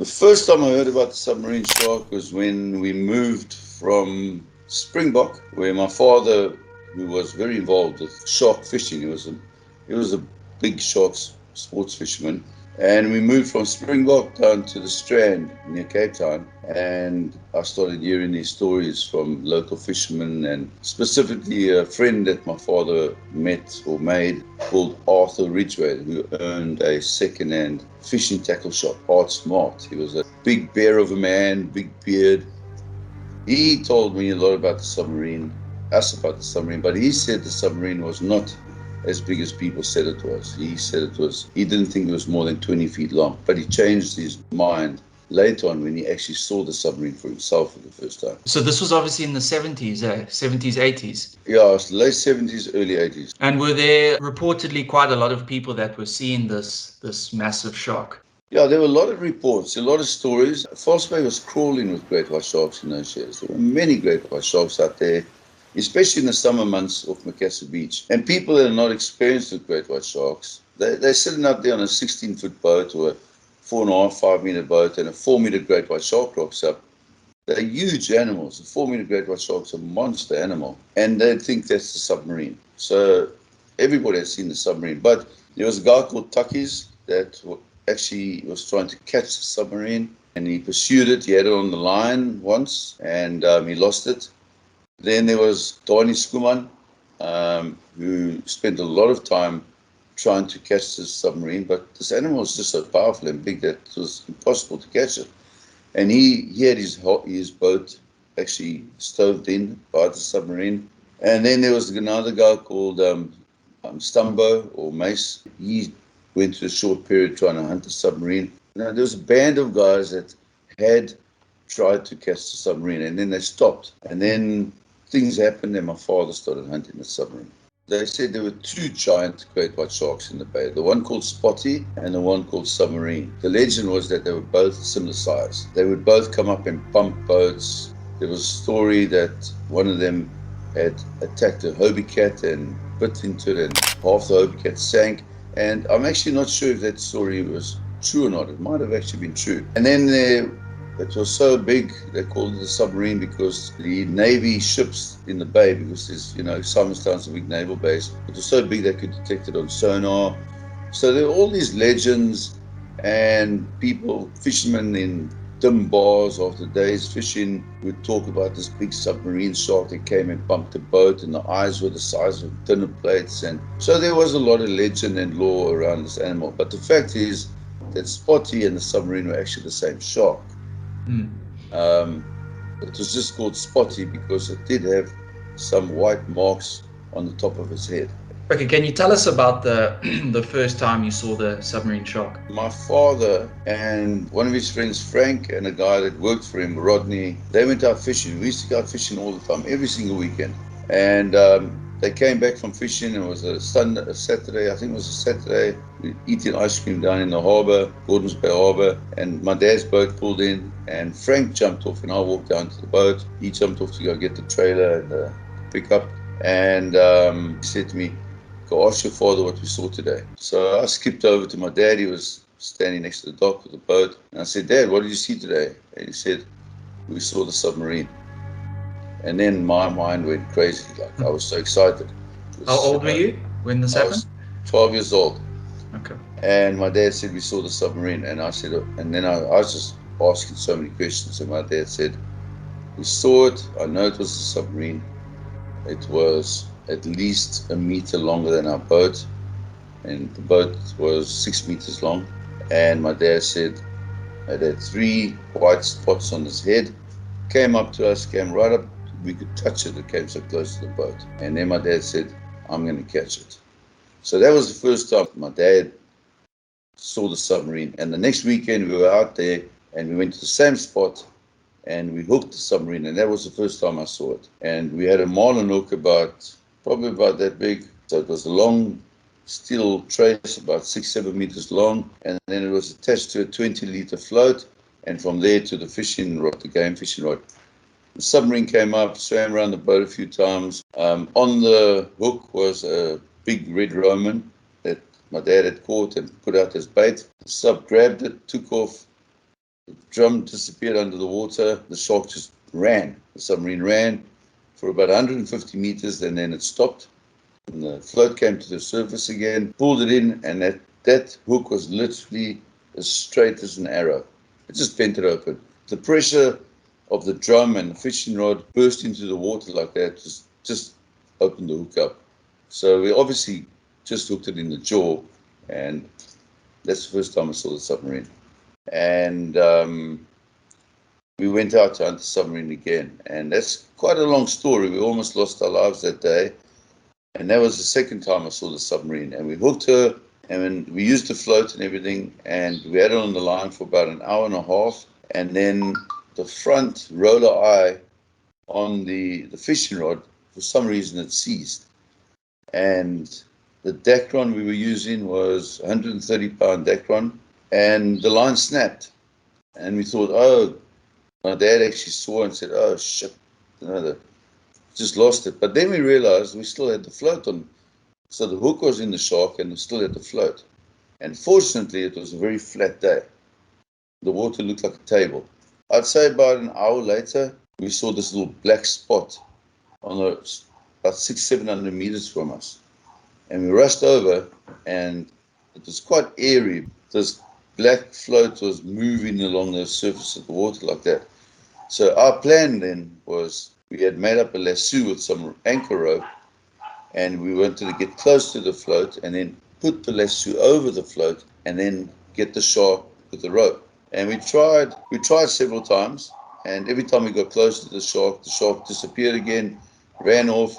The first time I heard about the submarine shark was when we moved from Springbok, where my father, who was very involved with shark fishing, he was a big sharks sports fisherman, and we moved from Springbok down to the Strand near Cape Town, and I started hearing these stories from local fishermen, and specifically a friend that my father met or made called Arthur Ridgway, who owned a second-hand fishing tackle shop, Art Smart. He was a big bear of a man, big beard. He told me a lot about the submarine, us about the submarine, but he said the submarine was not as big as people said it was. He didn't think it was more than 20 feet long, but he changed his mind later on when he actually saw the submarine for himself for the first time. So this was obviously in the 70s, 70s, 80s. Yeah, it was late 70s, early 80s. And were there reportedly quite a lot of people that were seeing this massive shark? Yeah, there were a lot of reports, a lot of stories. False Bay was crawling with great white sharks in those years. There were many great white sharks out there, especially in the summer months off Macassar Beach. And people that are not experienced with great white sharks, they're sitting out there on a 16-foot boat or a 4.5, 5-meter boat, and a 4-meter great white shark rocks up. They're huge animals. A 4-meter great white shark's a monster animal, and they think that's the submarine. So everybody has seen the submarine. But there was a guy called Tukkies that actually was trying to catch the submarine, and he pursued it. He had it on the line once, and he lost it. Then there was Donnie Skuman, who spent a lot of time trying to catch this submarine, but this animal was just so powerful and big that it was impossible to catch it. And he had his boat actually stowed in by the submarine. And then there was another guy called Stumbo or Mace. He went through a short period trying to hunt the submarine. Now, there was a band of guys that had tried to catch the submarine, and then they stopped. And then things happened, and my father started hunting the submarine. They said there were two giant great white sharks in the bay, the one called Spotty and the one called Submarine. The legend was that they were both similar size. They would both come up and pump boats. There was a story that one of them had attacked a Hobie cat and bit into it, and half the Hobie cat sank. And I'm actually not sure if that story was true or not. It might have actually been true. And then it was so big, they called it the submarine because the Navy ships in the bay, because there's, Simonstown's a big naval base, it was so big they could detect it on sonar. So there were all these legends, and people, fishermen in dim bars after days fishing, would talk about this big submarine shark that came and bumped the boat, and the eyes were the size of dinner plates. And so there was a lot of legend and lore around this animal. But the fact is that Spotty and the submarine were actually the same shark. It was just called Spotty because it did have some white marks on the top of its head. Okay, can you tell us about the first time you saw the submarine shark? My father and one of his friends, Frank, and a guy that worked for him, Rodney, they went out fishing. We used to go out fishing all the time, every single weekend. And they came back from fishing. It was a Saturday, I think it was a Saturday. We eating ice cream down in the harbour, Gordons Bay Harbour, and my dad's boat pulled in, and Frank jumped off, and I walked down to the boat. He jumped off to go get the trailer and the pickup, and he said to me, "Go ask your father what we saw today." So I skipped over to my dad. He was standing next to the dock with the boat, and I said, "Dad, what did you see today?" And he said, "We saw the submarine." And then my mind went crazy. Like, I was so excited. How old were you when this happened? I was 12 years old. Okay. And my dad said, "We saw the submarine." And I said, and then I was just asking so many questions. And my dad said, "We saw it. I know it was a submarine. It was at least 1 meter longer than our boat. And the boat was 6 meters long." And my dad said it had 3 white spots on his head. Came up to us, came right up. We could touch it. It came so close to the boat. And then my dad said, "I'm going to catch it." So that was the first time my dad saw the submarine. And the next weekend we were out there, and we went to the same spot, and we hooked the submarine. And that was the first time I saw it. And we had a marlin hook probably about that big. So it was a long steel trace, about 6-7 meters long. And then it was attached to a 20-liter float. And from there to the fishing rod, the game fishing rod. The submarine came up, swam around the boat a few times. On the hook was a big red Roman that my dad had caught and put out as bait. The sub grabbed it, took off. It drum disappeared under the water. The shark just ran. The submarine ran for about 150 meters, and then it stopped. And the float came to the surface again, pulled it in, and that hook was literally as straight as an arrow. It just bent it open. The pressure of the drum and the fishing rod burst into the water like that, just opened the hook up. So we obviously just hooked it in the jaw, and that's the first time I saw the submarine. And we went out to hunt the submarine again, and that's quite a long story. We almost lost our lives that day, and that was the second time I saw the submarine. And we hooked her, and we used the float and everything, and we had it on the line for about an hour and a half, and then the front roller eye on the fishing rod, for some reason, it seized. And the Dacron we were using was 130-pound Dacron, and the line snapped. And we thought, oh, my dad actually saw and said, oh, shit, just lost it. But then we realized we still had the float on. So the hook was in the shark, and we still had the float. And fortunately, it was a very flat day. The water looked like a table. I'd say about an hour later, we saw this little black spot on about 600-700 meters from us. And we rushed over, and it was quite airy. This black float was moving along the surface of the water like that. So our plan then was, we had made up a lasso with some anchor rope, and we wanted to get close to the float and then put the lasso over the float and then get the shark with the rope. And we tried several times, and every time we got close to the shark disappeared again, ran off,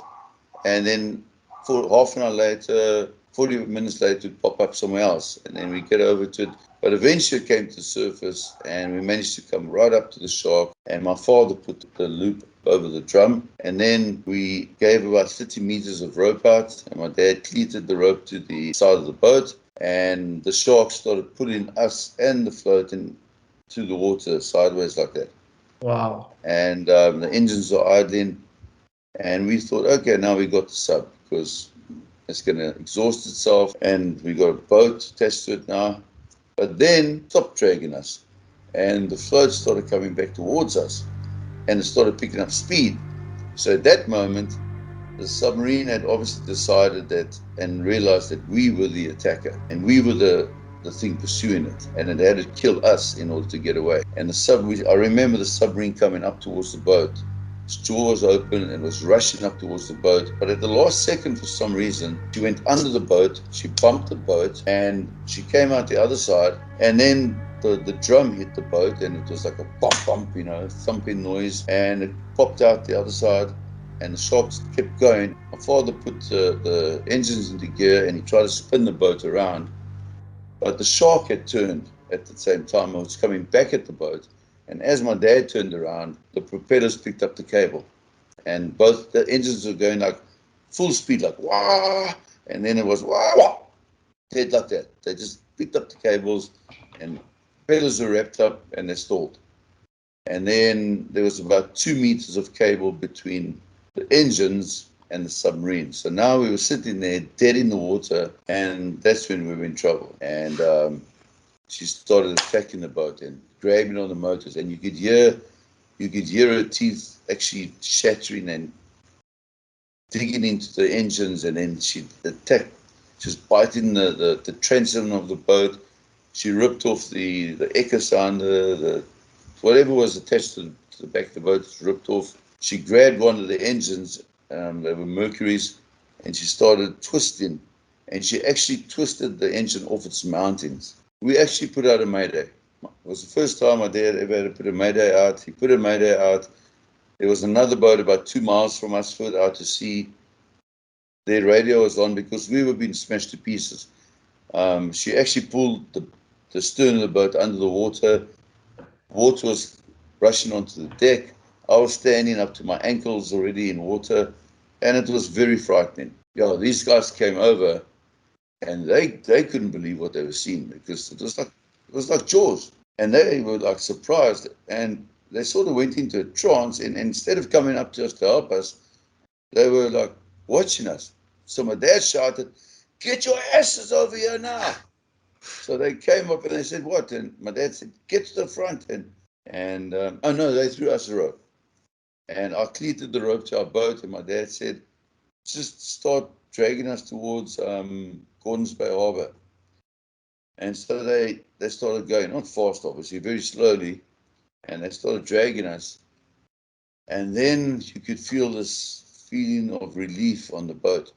and then for half an hour later, 40 minutes later, it'd pop up somewhere else, and then we get over to it. But eventually it came to the surface, and we managed to come right up to the shark, and my father put the loop over the drum, and then we gave about 30 meters of rope out, and my dad cleated the rope to the side of the boat, and the shark started putting us and the float into the water sideways like that. Wow. And the engines are idling, and we thought, okay, now we got the sub, because it's going to exhaust itself, and we got a boat attached to it now. But then it stopped dragging us, and the float started coming back towards us, and it started picking up speed. So at that moment, the submarine had obviously decided that and realized that we were the attacker, and we were the thing pursuing it, and it had to kill us in order to get away. And I remember the submarine coming up towards the boat. Its jaw was open and was rushing up towards the boat, but at the last second, for some reason, she went under the boat, she bumped the boat, and she came out the other side, and then the drum hit the boat, and it was like a bump, thumping noise, and it popped out the other side, and the sharks kept going. My father put the engines into gear, and he tried to spin the boat around, but the shark had turned at the same time. It was coming back at the boat, and as my dad turned around, the propellers picked up the cable, and both the engines were going like full speed, like wah, and then it was wah, wah, dead like that. They just picked up the cables, and propellers were wrapped up, and they stalled. And then there was about 2 meters of cable between the engines and the submarine. So now we were sitting there dead in the water, and that's when we were in trouble. And she started attacking the boat and grabbing on the motors, and you could hear her teeth actually shattering and digging into the engines, and then she attacked. She was biting the transom of the boat. She ripped off the echo sounder, the whatever was attached to the back of the boat was ripped off. She grabbed one of the engines, they were Mercuries, and she started twisting, and she actually twisted the engine off its mountings. We actually put out a mayday. It was the first time my dad ever had to put a mayday out. He put a mayday out. There was another boat about 2 miles from us further out to sea. Their radio was on because we were being smashed to pieces. She actually pulled the stern of the boat under the water. Water was rushing onto the deck. I was standing up to my ankles already in water, and it was very frightening. Yeah, these guys came over, and they couldn't believe what they were seeing, because it was like Jaws, and they were like surprised, and they sort of went into a trance, and instead of coming up to us to help us, they were like watching us. So my dad shouted, "Get your asses over here now!" So they came up and they said, "What?" And my dad said, "Get to the front." And And, oh no, they threw us a rope. And I cleated the rope to our boat, and my dad said, just start dragging us towards Gordons Bay Harbor. And so they started going, not fast, obviously, very slowly, and they started dragging us. And then you could feel this feeling of relief on the boat.